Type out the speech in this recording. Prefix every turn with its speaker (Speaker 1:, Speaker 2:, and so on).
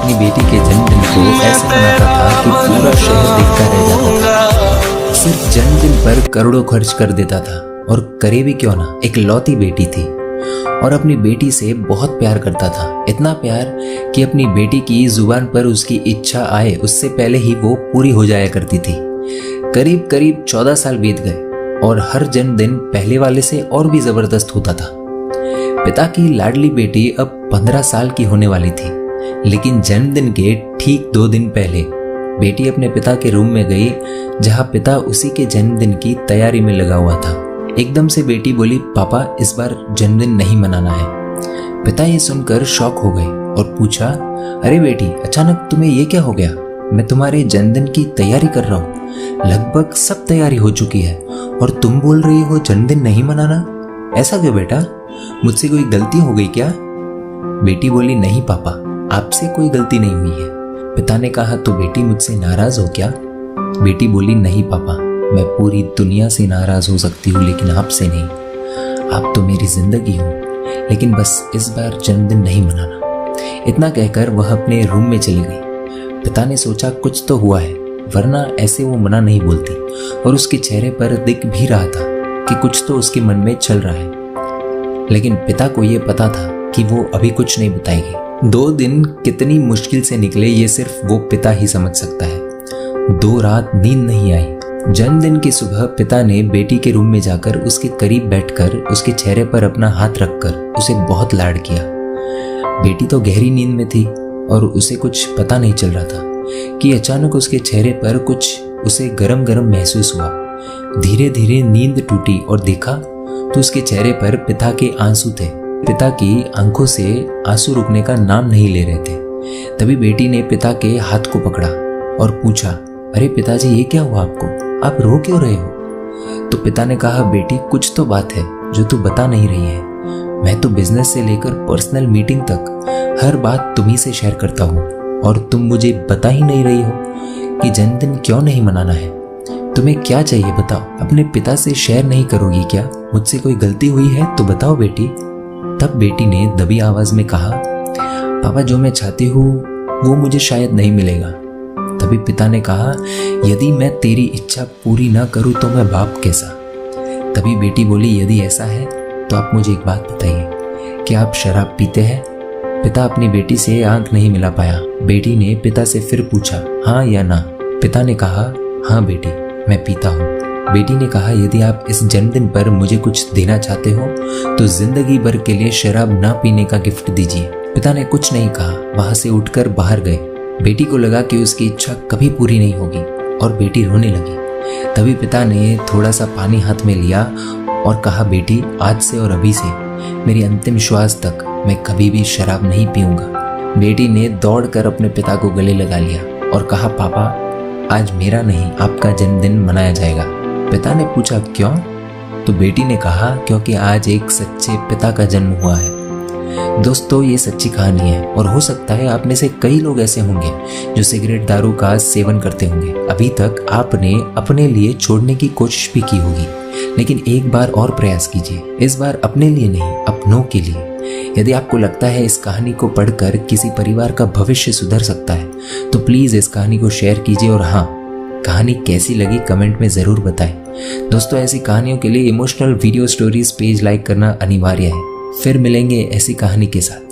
Speaker 1: अपनी बेटी के जन्मदिन को ऐसे मनाता था कि पूरा शहर देखता रह जाता था। सिर्फ जन्मदिन पर करोड़ों खर्च कर देता था और करे भी क्यों ना, एक लौती बेटी थी और अपनी बेटी से बहुत प्यार करता था। इतना प्यार कि अपनी बेटी की जुबान पर उसकी इच्छा आए उससे पहले ही वो पूरी हो जाया करती थी। करीब करीब 14 साल बीत गए और हर जन्मदिन पहले वाले से और भी जबरदस्त होता था। पिता की लाडली बेटी अब 15 साल की होने वाली थी, लेकिन जन्मदिन के ठीक 2 दिन पहले बेटी अपने पिता के रूम में गई जहां पिता उसी के जन्मदिन की तैयारी में लगा हुआ था। एकदम से बेटी बोली, पापा इस बार जन्मदिन नहीं मनाना है। पिता ये सुनकर शॉक हो गए और पूछा, अरे बेटी अचानक तुम्हें ये क्या हो गया? मैं तुम्हारे जन्मदिन की तैयारी कर रहा हूँ, लगभग सब तैयारी हो चुकी है और तुम बोल रही हो जन्मदिन नहीं मनाना? ऐसा क्यों बेटा, मुझसे कोई गलती हो गई क्या? बेटी बोली, नहीं पापा, आपसे कोई गलती नहीं हुई है। पिता ने कहा, तो बेटी मुझसे नाराज हो क्या? बेटी बोली, नहीं पापा, मैं पूरी दुनिया से नाराज हो सकती हूँ लेकिन आपसे नहीं। आप तो मेरी जिंदगी हो, लेकिन बस इस बार जन्मदिन नहीं मनाना। इतना कहकर वह अपने रूम में चली गई। पिता ने सोचा कुछ तो हुआ है, वरना ऐसे वो मना नहीं बोलती, और उसके चेहरे पर दिख भी रहा था कि कुछ तो उसके मन में चल रहा है। लेकिन पिता को ये पता था कि वो अभी कुछ नहीं बताएगी। 2 दिन कितनी मुश्किल से निकले ये सिर्फ वो पिता ही समझ सकता है। 2 रात नींद नहीं आई। जन्मदिन की सुबह पिता ने बेटी के रूम में जाकर उसके करीब बैठकर उसके चेहरे पर अपना हाथ रखकर उसे बहुत लाड किया। बेटी तो गहरी नींद में थी और उसे कुछ पता नहीं चल रहा था कि अचानक उसके चेहरे पर कुछ उसे गरम गरम महसूस हुआ। धीरे धीरे नींद टूटी और देखा तो उसके चेहरे पर पिता के आंसू थे। पिता की आंखों से आंसू रुकने का नाम नहीं ले रहे थे। तभी बेटी ने पिता के हाथ को पकड़ा और पूछा, अरे पिताजी ये क्या हुआ आपको? आप रो क्यों रहे हो? तो पिता ने कहा, बेटी कुछ तो बात है जो तू बता नहीं रही है। मैं तो बिजनेस से लेकर पर्सनल मीटिंग तक हर बात तुम्ही से शेयर करता हूँ और तुम मुझे बता ही नहीं रही हो कि जन्मदिन क्यों नहीं मनाना है। तुम्हें क्या चाहिए बताओ? अपने पिता से शेयर नहीं करोगी क्या? मुझसे कोई गलती हुई है तो बताओ बेटी। तब बेटी ने दबी आवाज में कहा, पापा जो मैं चाहती हूँ वो मुझे शायद नहीं मिलेगा। तभी पिता ने कहा, यदि मैं तेरी इच्छा पूरी ना करूँ तो मैं बाप कैसा? तभी बेटी बोली, यदि ऐसा है तो आप मुझे एक बात बताइए, क्या आप शराब पीते हैं? पिता अपनी बेटी से आंख नहीं मिला पाया। बेटी ने पिता से फिर पूछा, हाँ या ना? पिता ने कहा, हाँ बेटी मैं पीता हूँ। बेटी ने कहा, यदि आप इस जन्मदिन पर मुझे कुछ देना चाहते हो तो जिंदगी भर के लिए शराब ना पीने का गिफ्ट दीजिए। पिता ने कुछ नहीं कहा, वहां से उठकर बाहर गए। बेटी को लगा कि उसकी इच्छा कभी पूरी नहीं होगी और बेटी रोने लगी। तभी पिता ने थोड़ा सा पानी हाथ में लिया और कहा, बेटी आज से और अभी से मेरी अंतिम श्वास तक मैं कभी भी शराब नहीं पीऊंगा। बेटी ने दौड़कर अपने पिता को गले लगा लिया और कहा, पापा आज मेरा नहीं आपका जन्मदिन मनाया जाएगा। पिता ने पूछा, क्यों? तो बेटी ने कहा, क्योंकि आज एक सच्चे पिता का जन्म हुआ है। दोस्तों ये सच्ची कहानी है और हो सकता है आप में से कई लोग ऐसे होंगे जो सिगरेट दारू का सेवन करते होंगे। अभी तक आपने अपने लिए छोड़ने की कोशिश भी की होगी, लेकिन एक बार और प्रयास कीजिए। इस बार अपने लिए नहीं, अपनों के लिए। यदि आपको लगता है इस कहानी को पढ़कर किसी परिवार का भविष्य सुधर सकता है तो प्लीज इस कहानी को शेयर कीजिए और हाँ, कहानी कैसी लगी कमेंट में जरूर बताएं। दोस्तों ऐसी कहानियों के लिए emotional video stories page like करना अनिवार्य है। फिर मिलेंगे ऐसी कहानी के साथ।